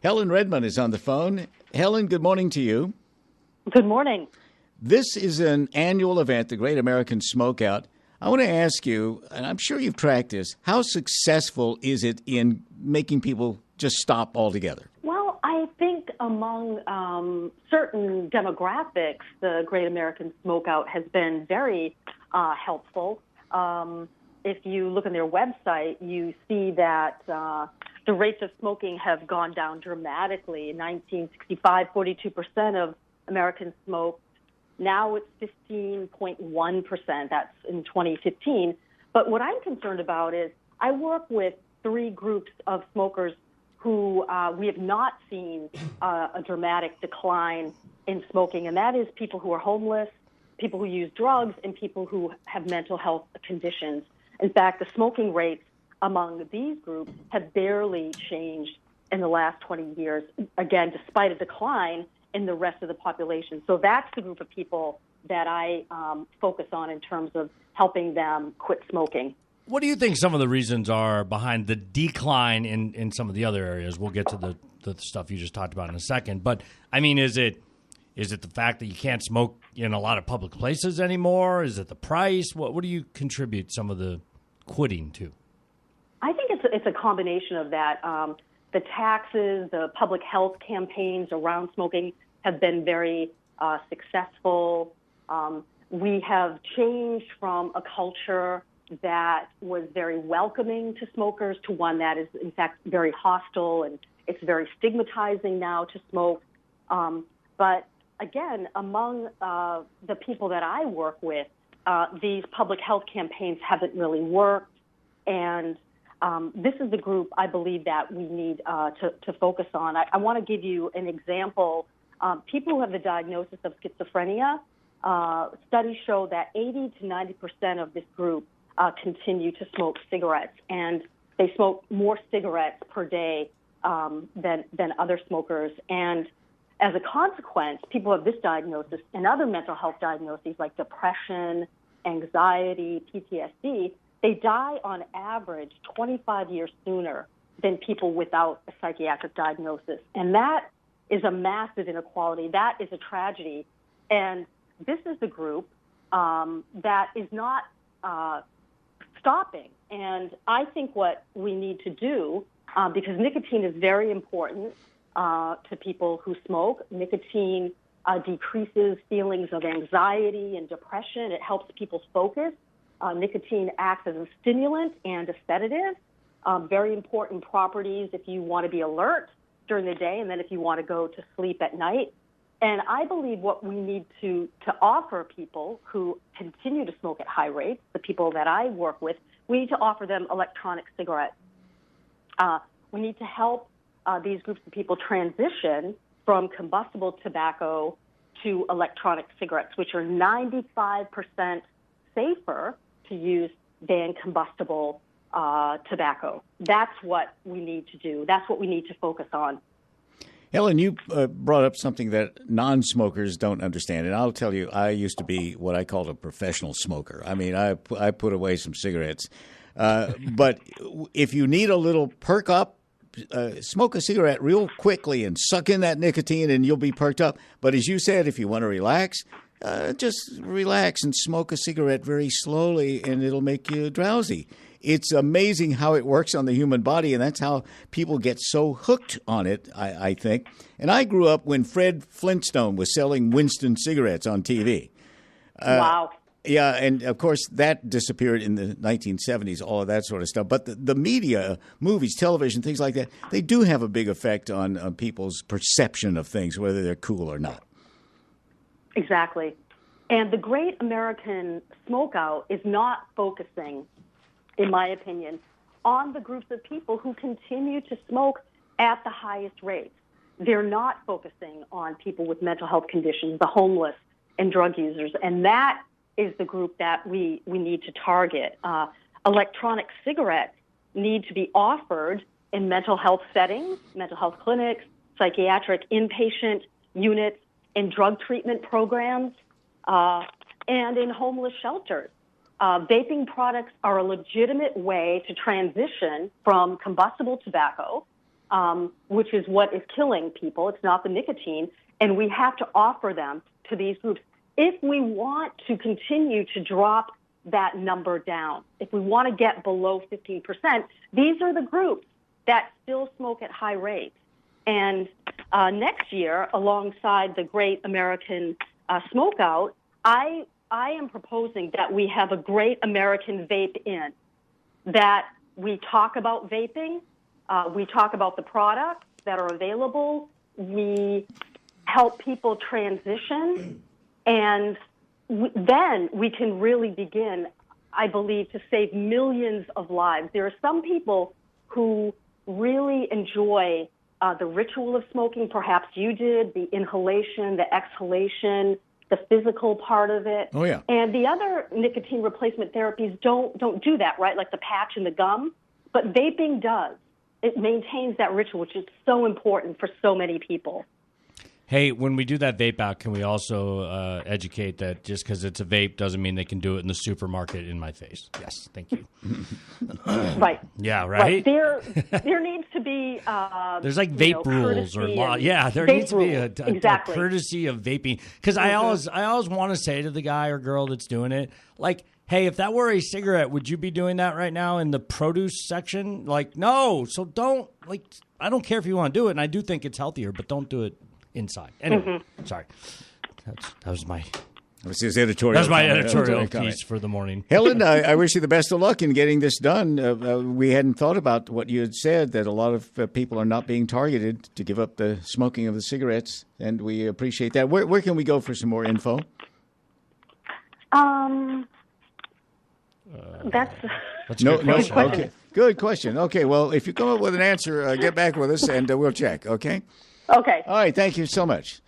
Helen Redmond is on the phone. Helen, good morning to you. Good morning. This is an annual event, the Great American Smokeout. I want to ask you, and I'm sure you've tracked this, how successful is it in making people just stop altogether? Well, I think among certain demographics, the Great American Smokeout has been very helpful. If you look on their website, you see that the rates of smoking have gone down dramatically. In 1965, 42% of Americans smoked. Now it's 15.1%. That's in 2015. But what I'm concerned about is I work with three groups of smokers who we have not seen a dramatic decline in smoking, and that is people who are homeless, people who use drugs, and people who have mental health conditions. In fact, the smoking rates among these groups have barely changed in the last 20 years, again, despite a decline in the rest of the population. So that's the group of people that I focus on in terms of helping them quit smoking. What do you think some of the reasons are behind the decline in some of the other areas? We'll get to the stuff you just talked about in a second. But, I mean, is it the fact that you can't smoke in a lot of public places anymore? Is it the price? What do you contribute some of the quitting to? I think it's a combination of that. The taxes, the public health campaigns around smoking have been very successful. We have changed from a culture that was very welcoming to smokers to one that is, in fact, very hostile, and it's very stigmatizing now to smoke. But again, among the people that I work with, these public health campaigns haven't really worked, and this is the group I believe that we need to focus on. I want to give you an example. People who have the diagnosis of schizophrenia, studies show that 80 to 90% of this group continue to smoke cigarettes, and they smoke more cigarettes per day than other smokers. And as a consequence, people have this diagnosis and other mental health diagnoses like depression, anxiety, PTSD, they die on average 25 years sooner than people without a psychiatric diagnosis. And that is a massive inequality. That is a tragedy. And this is the group that is not stopping. And I think what we need to do, because nicotine is very important to people who smoke, nicotine decreases feelings of anxiety and depression. It helps people focus. Nicotine acts as a stimulant and a sedative, very important properties if you want to be alert during the day and then if you want to go to sleep at night. And I believe what we need to offer people who continue to smoke at high rates, the people that I work with, we need to offer them electronic cigarettes. We need to help these groups of people transition from combustible tobacco to electronic cigarettes, which are 95% safer to use than combustible tobacco. That's what we need to do. That's what we need to focus on. Helen, you brought up something that non-smokers don't understand, and I'll tell you, I used to be what I called a professional smoker. I mean, I put away some cigarettes. But if you need a little perk up, smoke a cigarette real quickly and suck in that nicotine and you'll be perked up. But as you said, if you want to relax, just relax and smoke a cigarette very slowly and it'll make you drowsy. It's amazing how it works on the human body, and that's how people get so hooked on it, I think. And I grew up when Fred Flintstone was selling Winston cigarettes on TV. Wow. Yeah, and of course that disappeared in the 1970s, all of that sort of stuff. But the media, movies, television, things like that, they do have a big effect on people's perception of things, whether they're cool or not. Exactly. And the Great American Smokeout is not focusing, in my opinion, on the groups of people who continue to smoke at the highest rates. They're not focusing on people with mental health conditions, the homeless, and drug users. And that is the group that we need to target. Electronic cigarettes need to be offered in mental health settings, mental health clinics, psychiatric inpatient units, in drug treatment programs, and in homeless shelters. Vaping products are a legitimate way to transition from combustible tobacco which is what is killing people. It's not the nicotine. And we have to offer them to these groups. If we want to continue to drop that number down, if we want to get below 15%, these are the groups that still smoke at high rates. And next year, alongside the Great American Smoke Out, I am proposing that we have a Great American Vape In, that we talk about vaping, we talk about the products that are available, we help people transition, and then we can really begin, I believe, to save millions of lives. There are some people who really enjoy the ritual of smoking. Perhaps you did, the inhalation, the exhalation, the physical part of it. Oh, yeah. And the other nicotine replacement therapies don't do that, right? Like the patch and the gum. But vaping does. It maintains that ritual, which is so important for so many people. Hey, when we do that vape out, can we also educate that just because it's a vape doesn't mean they can do it in the supermarket in my face? Yes, thank you. Right. Yeah, right? There needs to be there's like vape rules or law. Yeah, there needs to be a courtesy of vaping. Because I always want to say to the guy or girl that's doing it, like, hey, if that were a cigarette, would you be doing that right now in the produce section? Like, no. So don't, like, I don't care if you want to do it, and I do think it's healthier, but don't do it inside. Anyway, sorry. That was my... That was his editorial. That's my editorial piece for the morning. Helen, I wish you the best of luck in getting this done. We hadn't thought about what you had said, that a lot of people are not being targeted to give up the smoking of the cigarettes, and we appreciate that. Where can we go for some more info? That's a good question. Okay. Good question. Okay, well, if you come up with an answer, get back with us, and we'll check, okay? Okay. All right, thank you so much.